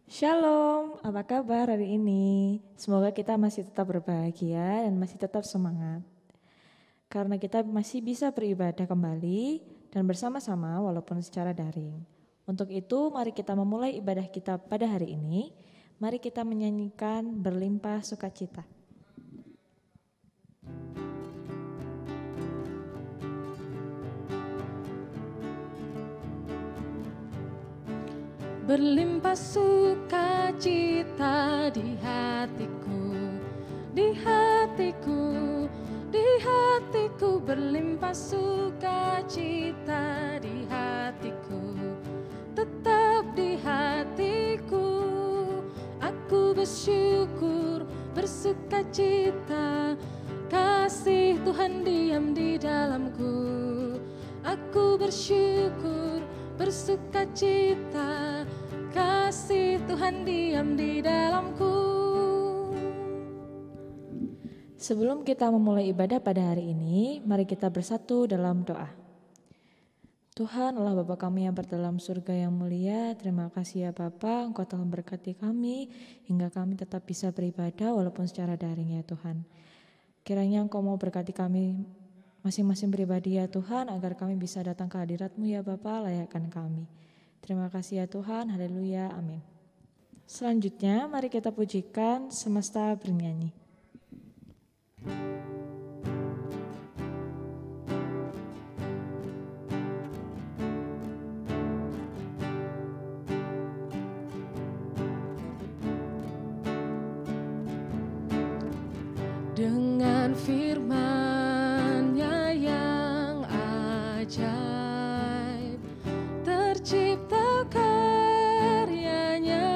Shalom, apa kabar hari ini? Semoga kita masih tetap berbahagia dan masih tetap semangat. Karena kita masih bisa beribadah kembali dan bersama-sama walaupun secara daring. Untuk itu, mari kita memulai ibadah kita pada hari ini. Mari kita menyanyikan Berlimpah Sukacita. Berlimpah sukacita di hatiku, di hatiku, di hatiku. Berlimpah sukacita di hatiku, tetap di hatiku. Aku bersyukur, bersukacita, kasih Tuhan diam di dalamku. Aku bersyukur, bersukacita, kasih Tuhan diam di dalamku. Sebelum kita memulai ibadah pada hari ini, mari kita bersatu dalam doa. Tuhan Allah Bapa kami yang berdalam surga yang mulia, terima kasih ya Bapa, Engkau telah memberkati kami hingga kami tetap bisa beribadah walaupun secara daring ya Tuhan. Kiranya Engkau mau berkati kami masing-masing pribadi ya Tuhan, agar kami bisa datang ke hadirat-Mu ya Bapa, layakkan kami. Terima kasih ya Tuhan, haleluya, amin. Selanjutnya mari kita pujikan semesta bernyanyi. Dengan firman-Nya yang ajaib, tercipta karyanya.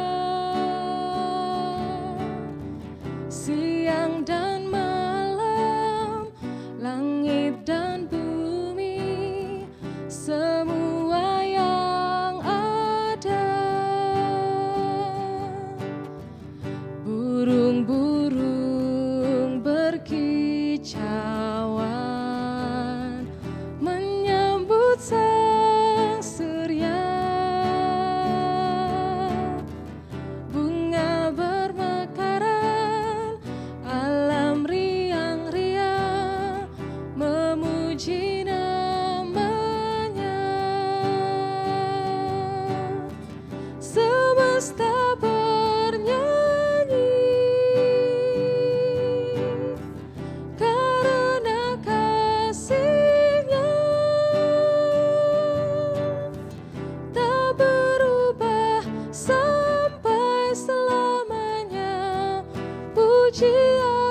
Siang dan malam, langit dan bumi, semua yang ada. Burung-burung berkicauan menyambut sang surya, bunga bermekaran, alam riang-riang memuji namanya. Semesta bernyanyi karena kasih-Nya tak berubah sampai selamanya. Puji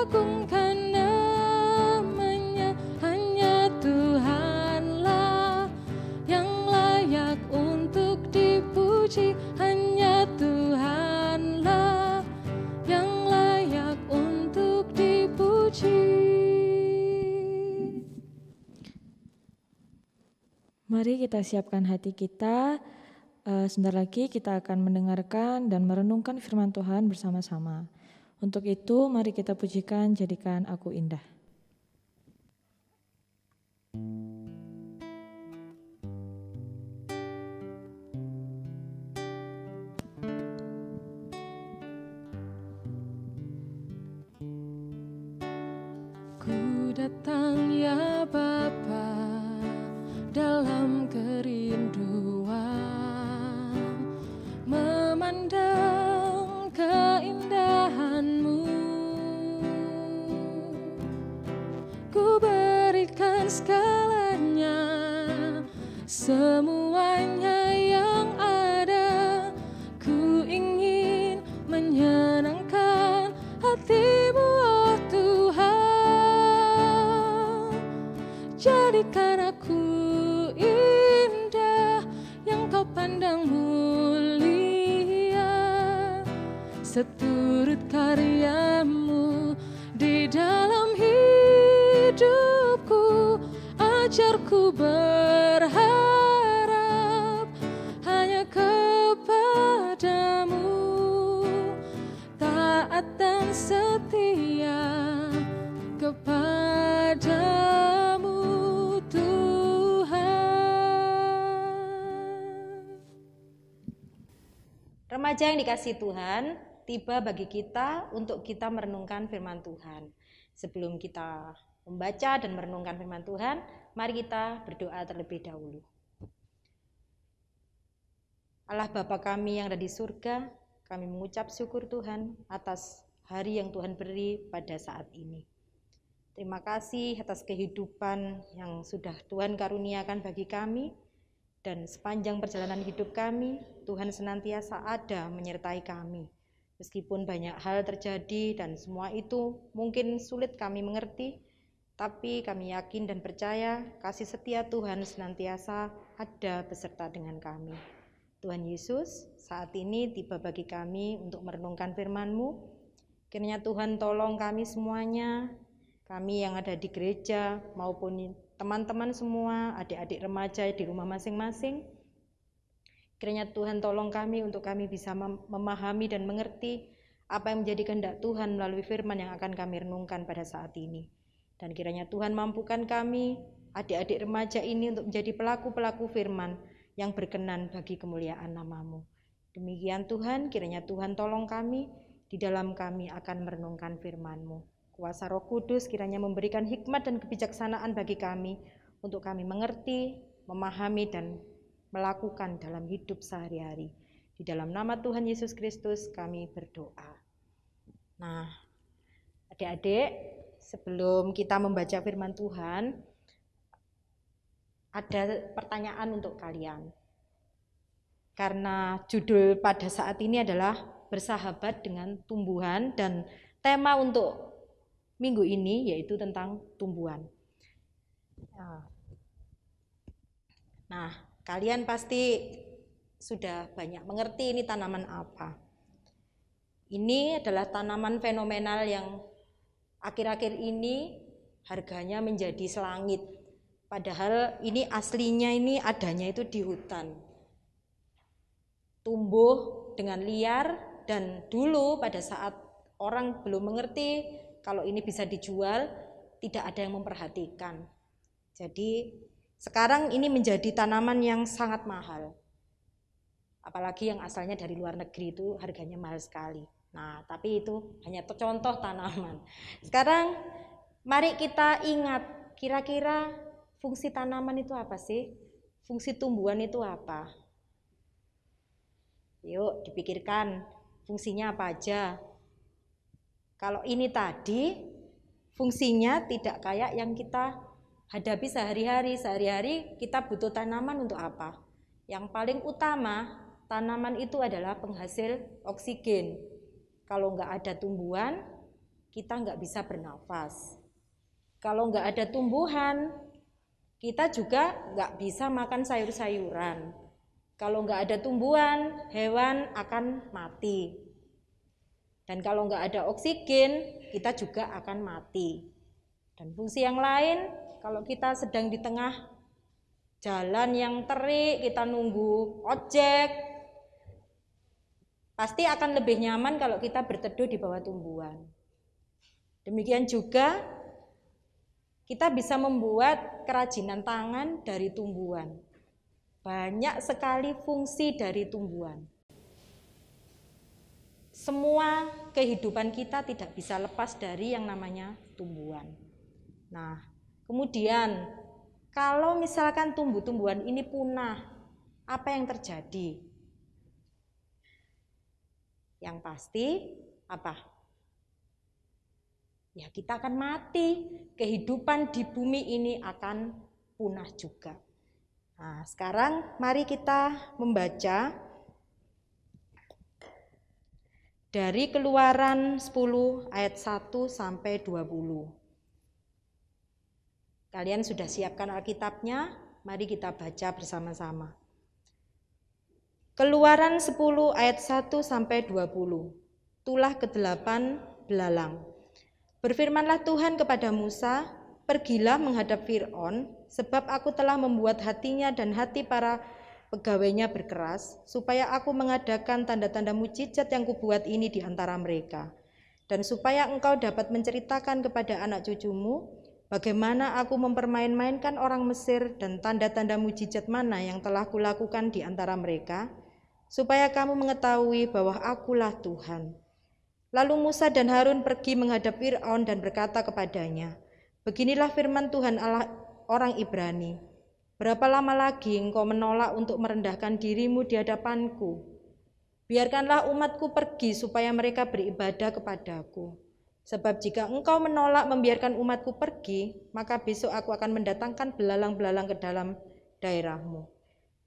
agungkan namanya, hanya Tuhanlah yang layak untuk dipuji, hanya Tuhanlah yang layak untuk dipuji. Mari kita siapkan hati kita. Sebentar lagi kita akan mendengarkan dan merenungkan firman Tuhan bersama-sama. Untuk itu mari kita pujikan Jadikan Aku Indah. Ku datang ya Bapa dalam kerinduan, memandang keindahan-Mu. Ku berikan segalanya, semuanya yang ada. Ku ingin menyenangkan hati-Mu, oh Tuhan. Jadikan aku indah yang Kau pandang mulia, seturut karya-Mu di dalam hidupku. Ajarku berharap hanya kepada-Mu, taat dan setia kepada-Mu Tuhan. Remaja yang dikasihi Tuhan, tiba bagi kita untuk kita merenungkan firman Tuhan. Sebelum kita membaca dan merenungkan firman Tuhan, mari kita berdoa terlebih dahulu. Allah Bapa kami yang ada di surga, kami mengucap syukur Tuhan atas hari yang Tuhan beri pada saat ini. Terima kasih atas kehidupan yang sudah Tuhan karuniakan bagi kami, dan sepanjang perjalanan hidup kami, Tuhan senantiasa ada menyertai kami. Meskipun banyak hal terjadi dan semua itu mungkin sulit kami mengerti, tapi kami yakin dan percaya kasih setia Tuhan senantiasa ada beserta dengan kami. Tuhan Yesus, saat ini tiba bagi kami untuk merenungkan firman-Mu. Kiranya Tuhan tolong kami semuanya, kami yang ada di gereja maupun teman-teman semua, adik-adik remaja di rumah masing-masing. Kiranya Tuhan tolong kami untuk kami bisa memahami dan mengerti apa yang menjadi kehendak Tuhan melalui firman yang akan kami renungkan pada saat ini. Dan kiranya Tuhan mampukan kami, adik-adik remaja ini untuk menjadi pelaku-pelaku firman yang berkenan bagi kemuliaan nama-Mu. Demikian Tuhan, kiranya Tuhan tolong kami, di dalam kami akan merenungkan firman-Mu. Kuasa Roh Kudus kiranya memberikan hikmat dan kebijaksanaan bagi kami untuk kami mengerti, memahami, dan melakukan dalam hidup sehari-hari. Di dalam nama Tuhan Yesus Kristus kami berdoa. Nah, adik-adik, sebelum kita membaca firman Tuhan, ada pertanyaan untuk kalian. Karena judul pada saat ini adalah bersahabat dengan tumbuhan, dan tema untuk minggu ini yaitu tentang tumbuhan. Nah, kalian pasti sudah banyak mengerti ini tanaman apa. Ini adalah tanaman fenomenal yang akhir-akhir ini harganya menjadi selangit. Padahal ini aslinya ini adanya itu di hutan. Tumbuh dengan liar, dan dulu pada saat orang belum mengerti kalau ini bisa dijual, tidak ada yang memperhatikan. Jadi sekarang ini menjadi tanaman yang sangat mahal. Apalagi yang asalnya dari luar negeri itu harganya mahal sekali. Nah, tapi itu hanya contoh tanaman. Sekarang mari kita ingat, kira-kira fungsi tanaman itu apa sih? Fungsi tumbuhan itu apa? Yuk dipikirkan, fungsinya apa aja? Kalau ini tadi, fungsinya tidak kayak yang kita hadapi sehari-hari. Sehari-hari kita butuh tanaman untuk apa? Yang paling utama, tanaman itu adalah penghasil oksigen. Kalau nggak ada tumbuhan, kita nggak bisa bernafas. Kalau nggak ada tumbuhan, kita juga nggak bisa makan sayur-sayuran. Kalau nggak ada tumbuhan, hewan akan mati. Dan kalau nggak ada oksigen, kita juga akan mati. Dan fungsi yang lain, kalau kita sedang di tengah jalan yang terik, kita nunggu ojek, pasti akan lebih nyaman kalau kita berteduh di bawah tumbuhan. Demikian juga, kita bisa membuat kerajinan tangan dari tumbuhan. Banyak sekali fungsi dari tumbuhan. Semua kehidupan kita tidak bisa lepas dari yang namanya tumbuhan. Nah, kemudian kalau misalkan tumbuh-tumbuhan ini punah, apa yang terjadi? Yang pasti apa? Ya, kita akan mati. Kehidupan di bumi ini akan punah juga. Nah, sekarang mari kita membaca dari Keluaran 10 ayat 1 sampai 20. Kalian sudah siapkan Alkitabnya? Mari kita baca bersama-sama. Keluaran 10 ayat 1 sampai 20. Tulah ke-8 belalang. Berfirmanlah Tuhan kepada Musa, "Pergilah menghadap Fir'aun, sebab aku telah membuat hatinya dan hati para pegawainya berkeras, supaya aku mengadakan tanda-tanda mujizat yang kubuat ini di antara mereka. Dan supaya engkau dapat menceritakan kepada anak cucumu, bagaimana aku mempermain-mainkan orang Mesir dan tanda-tanda mujizat mana yang telah kulakukan di antara mereka, supaya kamu mengetahui bahwa akulah Tuhan. Lalu Musa dan Harun pergi menghadap Fir'aun dan berkata kepadanya, beginilah firman Tuhan Allah orang Ibrani, berapa lama lagi engkau menolak untuk merendahkan dirimu di hadapanku? Biarkanlah umatku pergi supaya mereka beribadah kepadaku. Sebab jika engkau menolak membiarkan umatku pergi, maka besok aku akan mendatangkan belalang-belalang ke dalam daerahmu.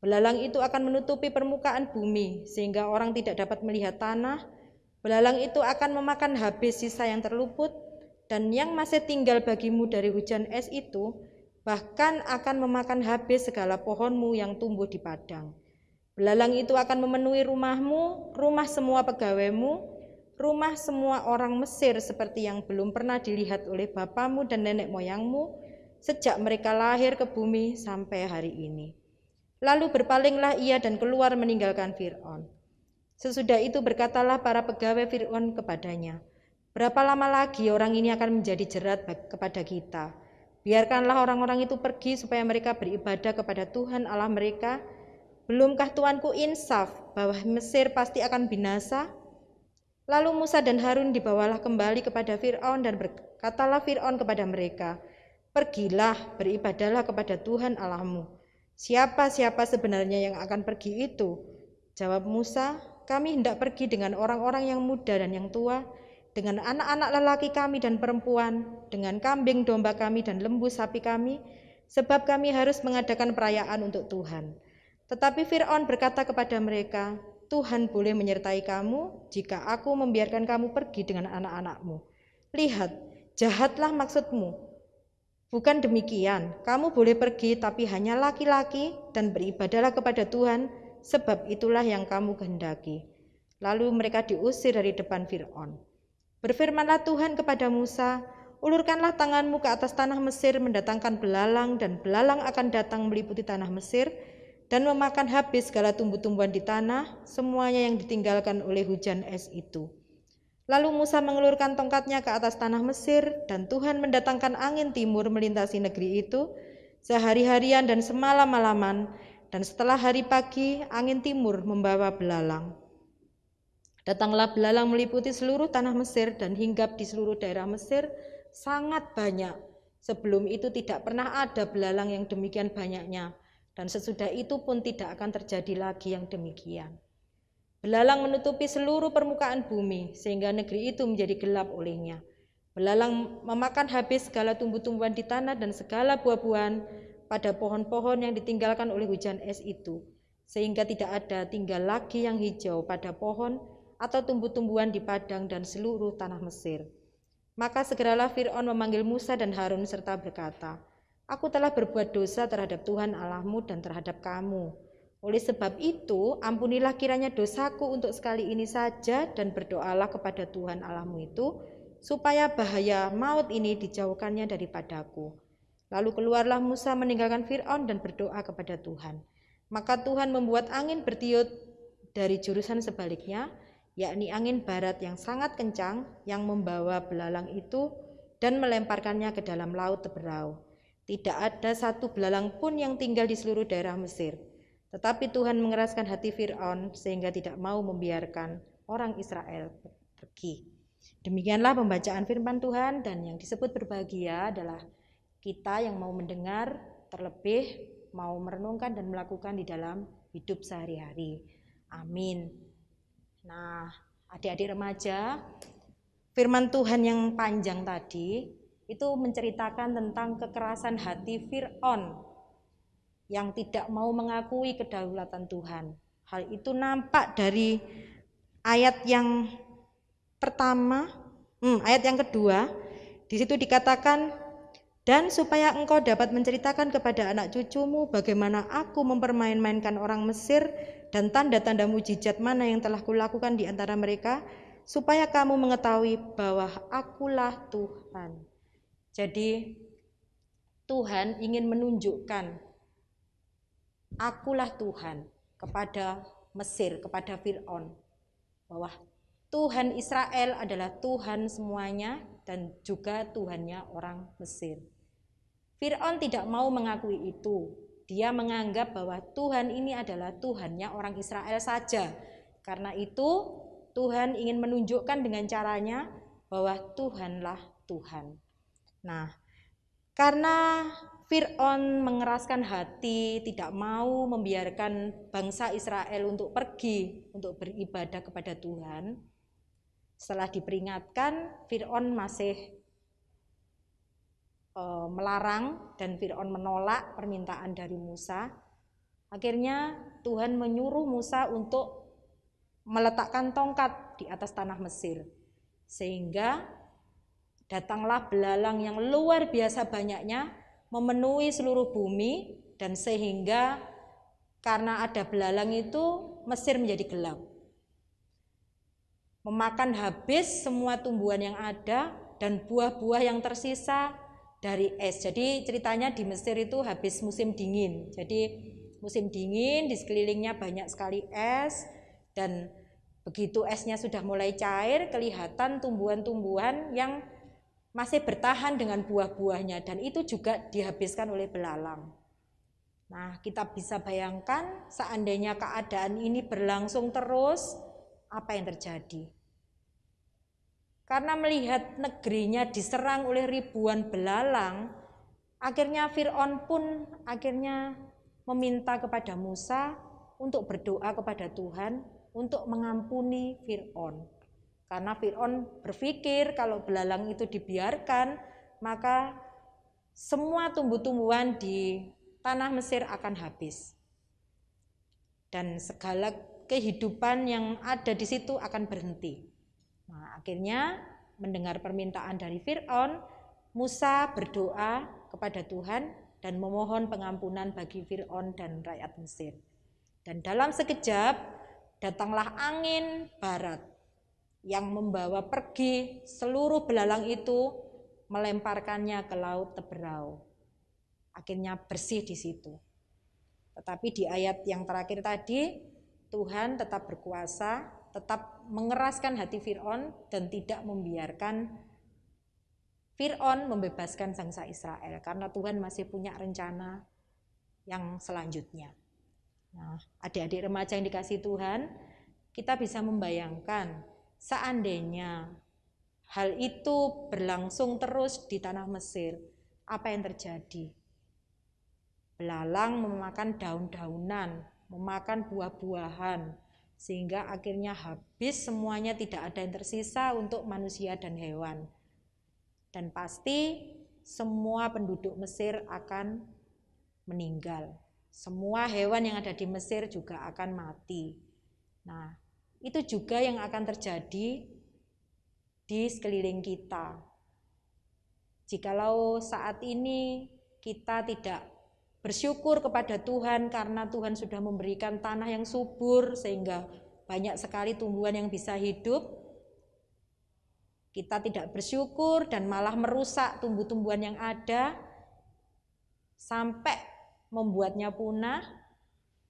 Belalang itu akan menutupi permukaan bumi, sehingga orang tidak dapat melihat tanah. Belalang itu akan memakan habis sisa yang terluput, dan yang masih tinggal bagimu dari hujan es itu, bahkan akan memakan habis segala pohonmu yang tumbuh di padang. Belalang itu akan memenuhi rumahmu, rumah semua pegawaimu, rumah semua orang Mesir seperti yang belum pernah dilihat oleh bapamu dan nenek moyangmu, sejak mereka lahir ke bumi sampai hari ini. Lalu berpalinglah ia dan keluar meninggalkan Fir'aun. Sesudah itu berkatalah para pegawai Fir'aun kepadanya, berapa lama lagi orang ini akan menjadi jerat kepada kita? Biarkanlah orang-orang itu pergi supaya mereka beribadah kepada Tuhan Allah mereka. Belumkah Tuanku insaf bahwa Mesir pasti akan binasa? Lalu Musa dan Harun dibawalah kembali kepada Fir'aun dan berkatalah Fir'aun kepada mereka, pergilah, beribadahlah kepada Tuhan Allahmu. Siapa-siapa sebenarnya yang akan pergi itu? Jawab Musa, kami hendak pergi dengan orang-orang yang muda dan yang tua, dengan anak-anak lelaki kami dan perempuan, dengan kambing domba kami dan lembu sapi kami, sebab kami harus mengadakan perayaan untuk Tuhan. Tetapi Fir'aun berkata kepada mereka, Tuhan boleh menyertai kamu jika aku membiarkan kamu pergi dengan anak-anakmu. Lihat, jahatlah maksudmu. Bukan demikian, kamu boleh pergi tapi hanya laki-laki dan beribadahlah kepada Tuhan, sebab itulah yang kamu kehendaki. Lalu mereka diusir dari depan Fir'aun. Berfirmanlah Tuhan kepada Musa, ulurkanlah tanganmu ke atas tanah Mesir mendatangkan belalang, dan belalang akan datang meliputi tanah Mesir dan memakan habis segala tumbuh-tumbuhan di tanah, semuanya yang ditinggalkan oleh hujan es itu. Lalu Musa mengelurkan tongkatnya ke atas tanah Mesir, dan Tuhan mendatangkan angin timur melintasi negeri itu sehari-harian dan semalam-malaman, dan setelah hari pagi angin timur membawa belalang. Datanglah belalang meliputi seluruh tanah Mesir dan hinggap di seluruh daerah Mesir sangat banyak. Sebelum itu tidak pernah ada belalang yang demikian banyaknya, dan sesudah itu pun tidak akan terjadi lagi yang demikian. Belalang menutupi seluruh permukaan bumi, sehingga negeri itu menjadi gelap olehnya. Belalang memakan habis segala tumbuh-tumbuhan di tanah dan segala buah-buahan pada pohon-pohon yang ditinggalkan oleh hujan es itu, sehingga tidak ada tinggal lagi yang hijau pada pohon atau tumbuh-tumbuhan di padang dan seluruh tanah Mesir. Maka segeralah Fir'aun memanggil Musa dan Harun serta berkata, Aku telah berbuat dosa terhadap Tuhan Allahmu dan terhadap kamu. Oleh sebab itu, ampunilah kiranya dosaku untuk sekali ini saja dan berdoalah kepada Tuhan Allahmu itu, supaya bahaya maut ini dijauhkannya daripadaku. Lalu keluarlah Musa meninggalkan Fir'aun dan berdoa kepada Tuhan. Maka Tuhan membuat angin bertiup dari jurusan sebaliknya, yakni angin barat yang sangat kencang yang membawa belalang itu dan melemparkannya ke dalam laut Teberau. Tidak ada satu belalang pun yang tinggal di seluruh daerah Mesir. Tetapi Tuhan mengeraskan hati Fir'aun sehingga tidak mau membiarkan orang Israel pergi. Demikianlah pembacaan firman Tuhan, dan yang disebut berbahagia adalah kita yang mau mendengar, terlebih mau merenungkan dan melakukan di dalam hidup sehari-hari. Amin. Nah, adik-adik remaja, firman Tuhan yang panjang tadi itu menceritakan tentang kekerasan hati Fir'aun yang tidak mau mengakui kedaulatan Tuhan. Hal itu nampak dari ayat yang pertama, ayat yang kedua. Di situ dikatakan, dan supaya engkau dapat menceritakan kepada anak cucumu bagaimana aku mempermain-mainkan orang Mesir dan tanda-tanda mujizat mana yang telah kulakukan di antara mereka, supaya kamu mengetahui bahwa akulah Tuhan. Jadi Tuhan ingin menunjukkan akulah Tuhan kepada Mesir, kepada Fir'aun, bahwa Tuhan Israel adalah Tuhan semuanya dan juga Tuhannya orang Mesir. Fir'aun tidak mau mengakui itu. Dia menganggap bahwa Tuhan ini adalah Tuhannya orang Israel saja. Karena itu Tuhan ingin menunjukkan dengan caranya bahwa Tuhanlah Tuhan. Nah, karena Fir'aun mengeraskan hati, tidak mau membiarkan bangsa Israel untuk pergi, untuk beribadah kepada Tuhan. Setelah diperingatkan, Fir'aun masih melarang dan Fir'aun menolak permintaan dari Musa. Akhirnya Tuhan menyuruh Musa untuk meletakkan tongkat di atas tanah Mesir. Sehingga datanglah belalang yang luar biasa banyaknya memenuhi seluruh bumi, dan sehingga karena ada belalang itu Mesir menjadi gelap. Memakan habis semua tumbuhan yang ada dan buah-buah yang tersisa dari es. Jadi ceritanya di Mesir itu habis musim dingin. Jadi musim dingin, di sekelilingnya banyak sekali es, dan begitu esnya sudah mulai cair, kelihatan tumbuhan-tumbuhan yang masih bertahan dengan buah-buahnya, dan itu juga dihabiskan oleh belalang. Nah, kita bisa bayangkan seandainya keadaan ini berlangsung terus, apa yang terjadi? Karena melihat negerinya diserang oleh ribuan belalang, akhirnya Fir'aun pun akhirnya meminta kepada Musa untuk berdoa kepada Tuhan untuk mengampuni Fir'aun. Karena Fir'aun berpikir kalau belalang itu dibiarkan, maka semua tumbuh-tumbuhan di tanah Mesir akan habis. Dan segala kehidupan yang ada di situ akan berhenti. Nah, akhirnya mendengar permintaan dari Fir'aun, Musa berdoa kepada Tuhan dan memohon pengampunan bagi Fir'aun dan rakyat Mesir. Dan dalam sekejap datanglah angin barat yang membawa pergi seluruh belalang itu, melemparkannya ke laut Teberau. Akhirnya bersih di situ. Tetapi di ayat yang terakhir tadi, Tuhan tetap berkuasa, tetap mengeraskan hati Fir'aun dan tidak membiarkan Fir'aun membebaskan bangsa Israel, karena Tuhan masih punya rencana yang selanjutnya. Nah, adik-adik remaja yang dikasihi Tuhan, kita bisa membayangkan seandainya hal itu berlangsung terus di tanah Mesir, apa yang terjadi? Belalang memakan daun-daunan, memakan buah-buahan, sehingga akhirnya habis semuanya, tidak ada yang tersisa untuk manusia dan hewan. Dan pasti semua penduduk Mesir akan meninggal. Semua hewan yang ada di Mesir juga akan mati. Nah, itu juga yang akan terjadi di sekeliling kita. Jikalau saat ini kita tidak bersyukur kepada Tuhan karena Tuhan sudah memberikan tanah yang subur sehingga banyak sekali tumbuhan yang bisa hidup, kita tidak bersyukur dan malah merusak tumbuh-tumbuhan yang ada sampai membuatnya punah,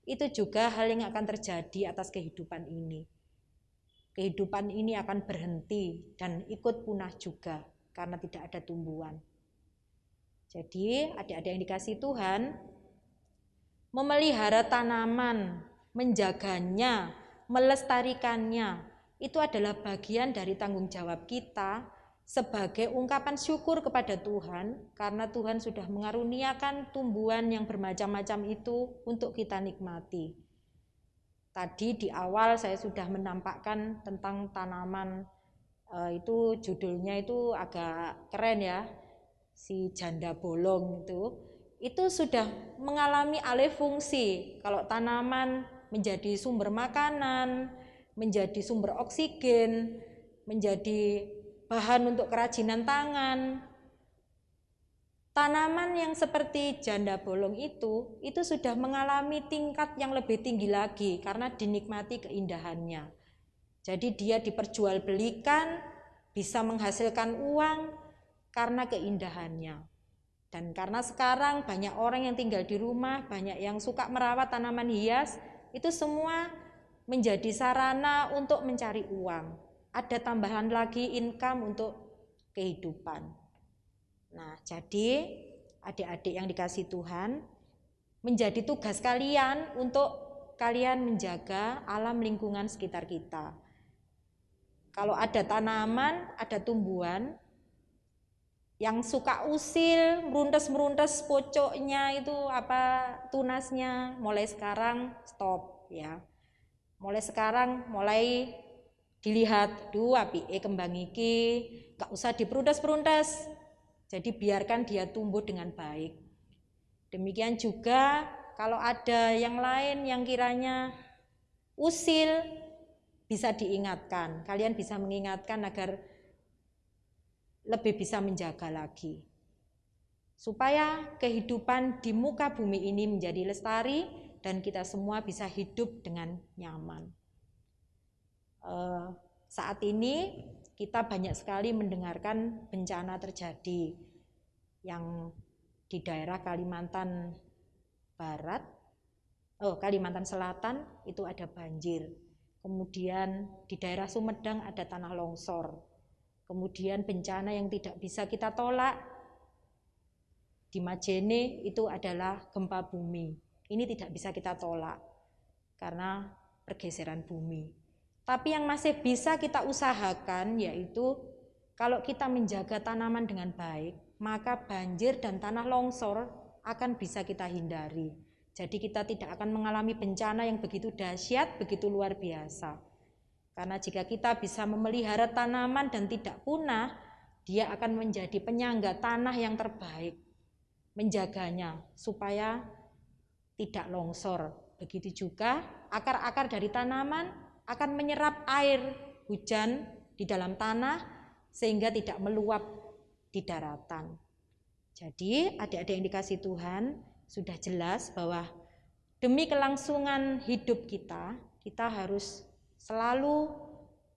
itu juga hal yang akan terjadi atas kehidupan ini. Kehidupan ini akan berhenti dan ikut punah juga karena tidak ada tumbuhan. Jadi adik-adik yang dikasihi Tuhan, memelihara tanaman, menjaganya, melestarikannya, itu adalah bagian dari tanggung jawab kita sebagai ungkapan syukur kepada Tuhan, karena Tuhan sudah mengaruniakan tumbuhan yang bermacam-macam itu untuk kita nikmati. Tadi di awal saya sudah menampakkan tentang tanaman, itu judulnya itu agak keren ya, si janda bolong itu sudah mengalami alih fungsi. Kalau tanaman menjadi sumber makanan, menjadi sumber oksigen, menjadi bahan untuk kerajinan tangan. Tanaman yang seperti janda bolong itu sudah mengalami tingkat yang lebih tinggi lagi karena dinikmati keindahannya. Jadi dia diperjualbelikan, bisa menghasilkan uang karena keindahannya. Dan karena sekarang banyak orang yang tinggal di rumah, banyak yang suka merawat tanaman hias, itu semua menjadi sarana untuk mencari uang. Ada tambahan lagi income untuk kehidupan. Nah, jadi adik-adik yang dikasihi Tuhan, menjadi tugas kalian untuk kalian menjaga alam lingkungan sekitar kita. Kalau ada tanaman, ada tumbuhan yang suka usil, meruntes pocoknya itu tunasnya, mulai sekarang stop ya. Mulai sekarang mulai dilihat, apike kembang iki, gak usah diperuntes. Jadi biarkan dia tumbuh dengan baik. Demikian juga kalau ada yang lain yang kiranya usil, bisa diingatkan. Kalian bisa mengingatkan agar lebih bisa menjaga lagi. Supaya kehidupan di muka bumi ini menjadi lestari dan kita semua bisa hidup dengan nyaman. Saat ini kita banyak sekali mendengarkan bencana terjadi yang di daerah Kalimantan Barat, Kalimantan Selatan itu ada banjir. Kemudian di daerah Sumedang ada tanah longsor. Kemudian bencana yang tidak bisa kita tolak di Majene itu adalah gempa bumi. Ini tidak bisa kita tolak karena pergeseran bumi. Tapi yang masih bisa kita usahakan yaitu kalau kita menjaga tanaman dengan baik, maka banjir dan tanah longsor akan bisa kita hindari. Jadi kita tidak akan mengalami bencana yang begitu dahsyat, begitu luar biasa. Karena jika kita bisa memelihara tanaman dan tidak punah, dia akan menjadi penyangga tanah yang terbaik. Menjaganya supaya tidak longsor. Begitu juga akar-akar dari tanaman akan menyerap air hujan di dalam tanah sehingga tidak meluap di daratan. Jadi adik-adik yang dikasihi Tuhan, sudah jelas bahwa demi kelangsungan hidup kita harus selalu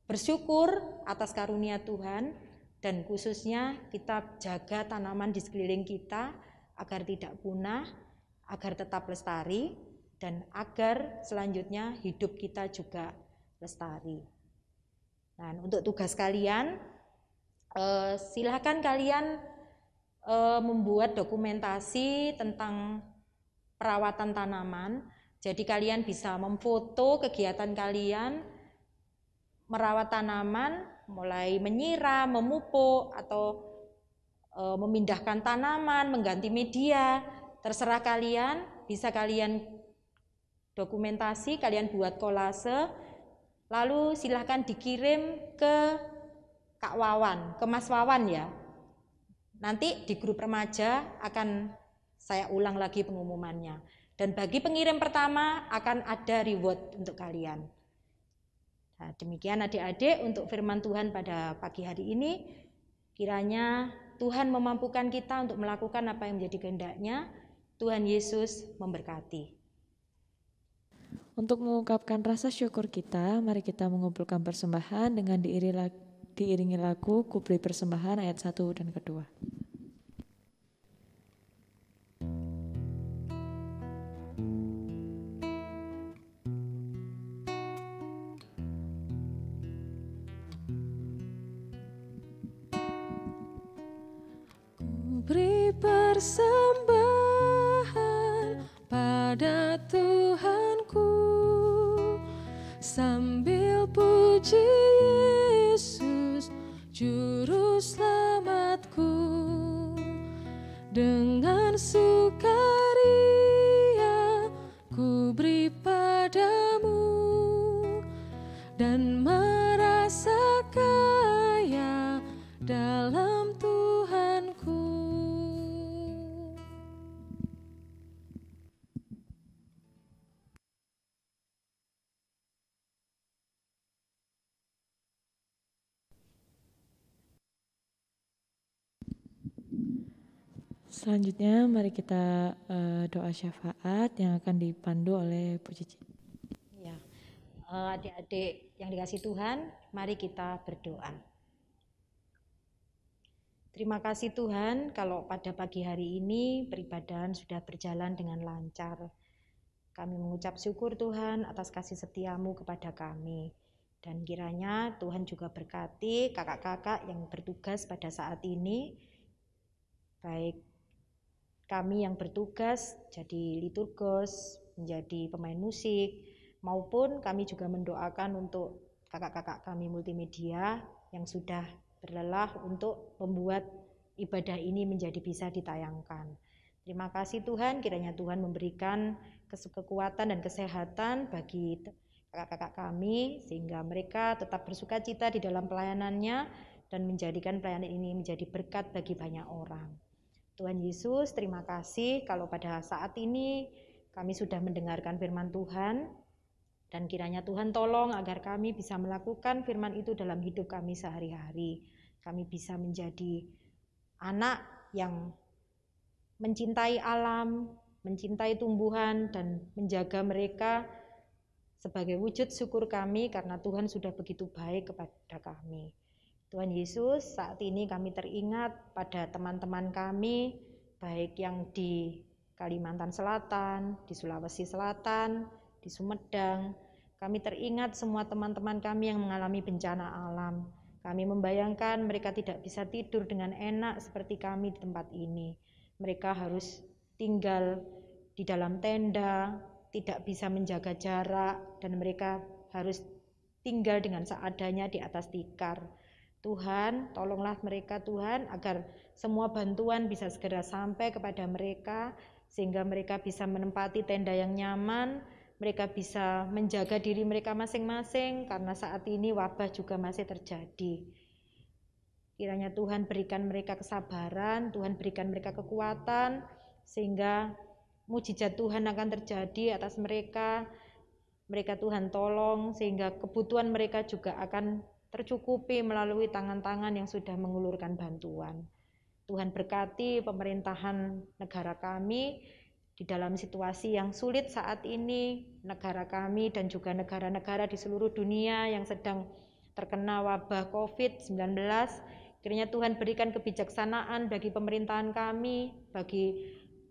bersyukur atas karunia Tuhan dan khususnya kita jaga tanaman di sekeliling kita agar tidak punah, agar tetap lestari dan agar selanjutnya hidup kita juga lestari. Nah, untuk tugas kalian, silakan kalian membuat dokumentasi tentang perawatan tanaman. Jadi kalian bisa memfoto kegiatan kalian merawat tanaman, mulai menyiram, memupuk, atau memindahkan tanaman, mengganti media. Terserah kalian, bisa kalian dokumentasi, kalian buat kolase, lalu silahkan dikirim ke Kak Wawan, ke Mas Wawan ya. Nanti di grup remaja akan saya ulang lagi pengumumannya. Dan bagi pengirim pertama akan ada reward untuk kalian. Nah, demikian adik-adik untuk firman Tuhan pada pagi hari ini. Kiranya Tuhan memampukan kita untuk melakukan apa yang menjadi kehendak-Nya. Tuhan Yesus memberkati. Untuk mengungkapkan rasa syukur kita, mari kita mengumpulkan persembahan dengan diiringi lagu Kuberi Persembahan ayat 1 dan kedua. Beri persembahan pada Tuhanku sambil puji Yesus Juru Selamatku dengan sukaria ku beri padamu dan merasa kaya dalam Tuhanku. Selanjutnya mari kita doa syafaat yang akan dipandu oleh Bu Cici. Ya, adik-adik yang dikasihi Tuhan, mari kita berdoa. Terima kasih Tuhan kalau pada pagi hari ini peribadahan sudah berjalan dengan lancar. Kami mengucap syukur Tuhan atas kasih setia-Mu kepada kami. Dan kiranya Tuhan juga berkati kakak-kakak yang bertugas pada saat ini, baik kami yang bertugas jadi liturgos, menjadi pemain musik, maupun kami juga mendoakan untuk kakak-kakak kami multimedia yang sudah berlelah untuk membuat ibadah ini menjadi bisa ditayangkan. Terima kasih Tuhan, kiranya Tuhan memberikan kekuatan dan kesehatan bagi kakak-kakak kami, sehingga mereka tetap bersukacita di dalam pelayanannya dan menjadikan pelayanan ini menjadi berkat bagi banyak orang. Tuhan Yesus, terima kasih kalau pada saat ini kami sudah mendengarkan firman Tuhan, dan kiranya Tuhan tolong agar kami bisa melakukan firman itu dalam hidup kami sehari-hari. Kami bisa menjadi anak yang mencintai alam, mencintai tumbuhan, dan menjaga mereka sebagai wujud syukur kami karena Tuhan sudah begitu baik kepada kami. Tuhan Yesus, saat ini kami teringat pada teman-teman kami, baik yang di Kalimantan Selatan, di Sulawesi Selatan, di Sumedang. Kami teringat semua teman-teman kami yang mengalami bencana alam. Kami membayangkan mereka tidak bisa tidur dengan enak seperti kami di tempat ini. Mereka harus tinggal di dalam tenda, tidak bisa menjaga jarak, dan mereka harus tinggal dengan seadanya di atas tikar. Tuhan, tolonglah mereka Tuhan, agar semua bantuan bisa segera sampai kepada mereka, sehingga mereka bisa menempati tenda yang nyaman, mereka bisa menjaga diri mereka masing-masing, karena saat ini wabah juga masih terjadi. Kiranya Tuhan berikan mereka kesabaran, Tuhan berikan mereka kekuatan, sehingga mujizat Tuhan akan terjadi atas mereka. Mereka Tuhan tolong, sehingga kebutuhan mereka juga akan tercukupi melalui tangan-tangan yang sudah mengulurkan bantuan. Tuhan berkati pemerintahan negara kami di dalam situasi yang sulit saat ini, negara kami dan juga negara-negara di seluruh dunia yang sedang terkena wabah COVID-19. Kiranya Tuhan berikan kebijaksanaan bagi pemerintahan kami, bagi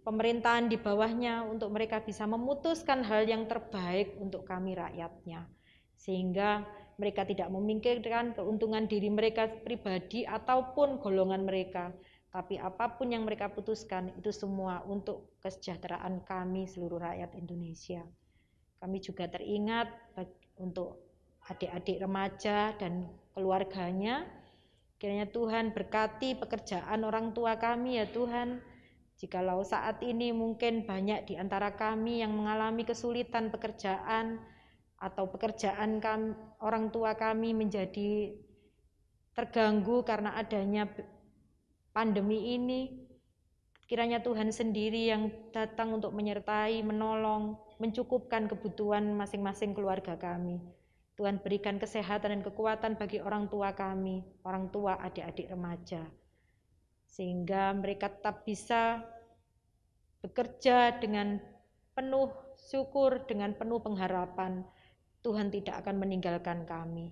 pemerintahan di bawahnya, untuk mereka bisa memutuskan hal yang terbaik untuk kami rakyatnya, sehingga mereka tidak memikirkan keuntungan diri mereka pribadi ataupun golongan mereka, tapi apapun yang mereka putuskan itu semua untuk kesejahteraan kami seluruh rakyat Indonesia. Kami juga teringat untuk adik-adik remaja dan keluarganya. Kiranya Tuhan berkati pekerjaan orang tua kami ya Tuhan. Jikalau saat ini mungkin banyak di antara kami yang mengalami kesulitan pekerjaan, atau pekerjaan orang tua kami menjadi terganggu karena adanya pandemi ini, kiranya Tuhan sendiri yang datang untuk menyertai, menolong, mencukupkan kebutuhan masing-masing keluarga kami. Tuhan berikan kesehatan dan kekuatan bagi orang tua kami, orang tua adik-adik remaja, sehingga mereka tetap bisa bekerja dengan penuh syukur, dengan penuh pengharapan. Tuhan tidak akan meninggalkan kami.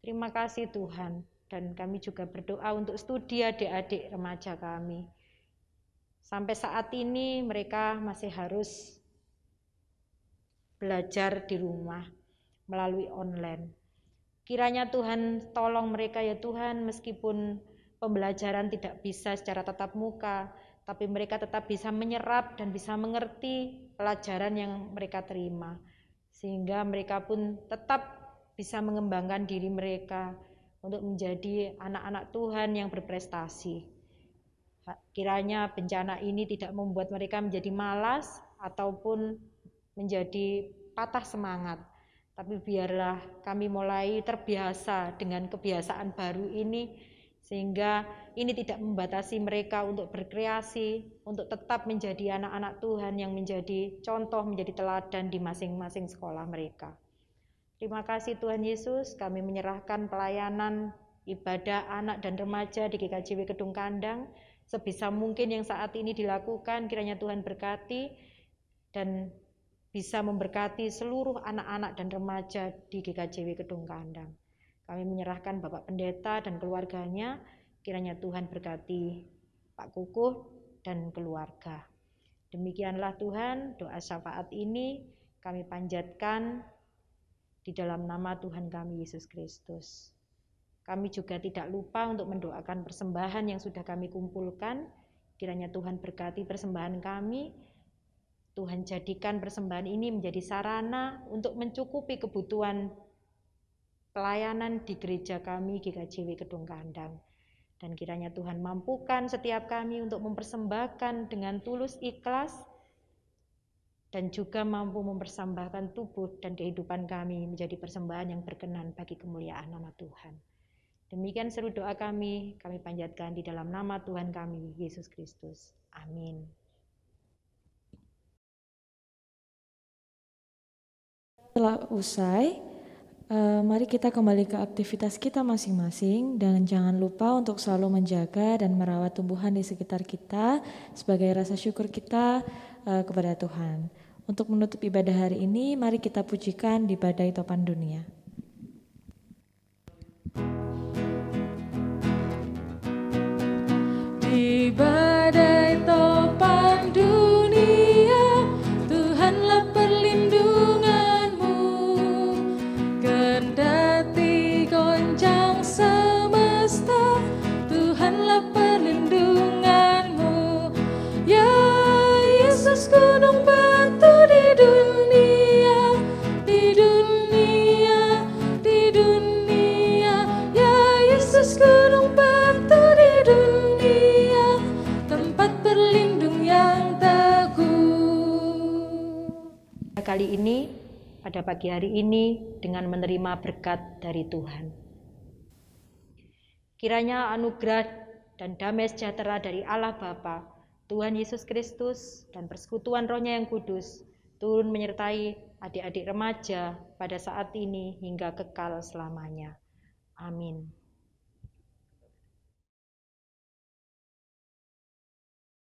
Terima kasih Tuhan, dan kami juga berdoa untuk studi adik-adik remaja kami. Sampai saat ini mereka masih harus belajar di rumah melalui online. Kiranya Tuhan tolong mereka ya Tuhan, meskipun pembelajaran tidak bisa secara tatap muka, tapi mereka tetap bisa menyerap dan bisa mengerti pelajaran yang mereka terima, sehingga mereka pun tetap bisa mengembangkan diri mereka untuk menjadi anak-anak Tuhan yang berprestasi. Kiranya bencana ini tidak membuat mereka menjadi malas ataupun menjadi patah semangat, tapi biarlah kami mulai terbiasa dengan kebiasaan baru ini, sehingga ini tidak membatasi mereka untuk berkreasi, untuk tetap menjadi anak-anak Tuhan yang menjadi contoh, menjadi teladan di masing-masing sekolah mereka. Terima kasih Tuhan Yesus, kami menyerahkan pelayanan ibadah anak dan remaja di GKJW Kedung Kandang sebisa mungkin yang saat ini dilakukan. Kiranya Tuhan berkati dan bisa memberkati seluruh anak-anak dan remaja di GKJW Kedung Kandang. Kami menyerahkan Bapak Pendeta dan keluarganya, kiranya Tuhan berkati Pak Kukuh dan keluarga. Demikianlah Tuhan, doa syafaat ini kami panjatkan di dalam nama Tuhan kami Yesus Kristus. Kami juga tidak lupa untuk mendoakan persembahan yang sudah kami kumpulkan. Kiranya Tuhan berkati persembahan kami. Tuhan jadikan persembahan ini menjadi sarana untuk mencukupi kebutuhan pelayanan di gereja kami GKJW Kedung Kandang. Dan kiranya Tuhan mampukan setiap kami untuk mempersembahkan dengan tulus ikhlas dan juga mampu mempersembahkan tubuh dan kehidupan kami menjadi persembahan yang berkenan bagi kemuliaan nama Tuhan. Demikian seru doa kami panjatkan di dalam nama Tuhan kami, Yesus Kristus. Amin. Setelah usai, mari kita kembali ke aktivitas kita masing-masing dan jangan lupa untuk selalu menjaga dan merawat tumbuhan di sekitar kita sebagai rasa syukur kita kepada Tuhan. Untuk menutup ibadah hari ini, mari kita pujikan di badai topan dunia. Di badai topan dunia, Tuhanlah perlindunganmu. Kendati goncang semesta, Tuhanlah perlindunganmu. Ya Yesus, gunung batu di dunia, di dunia, di dunia. Ya Yesus, gunung batu di dunia, tempat berlindung yang teguh. Kali ini, pada pagi hari ini, dengan menerima berkat dari Tuhan. Kiranya anugerah dan damai sejahtera dari Allah Bapa, Tuhan Yesus Kristus, dan persekutuan Roh-Nya yang kudus turun menyertai adik-adik remaja pada saat ini hingga kekal selamanya.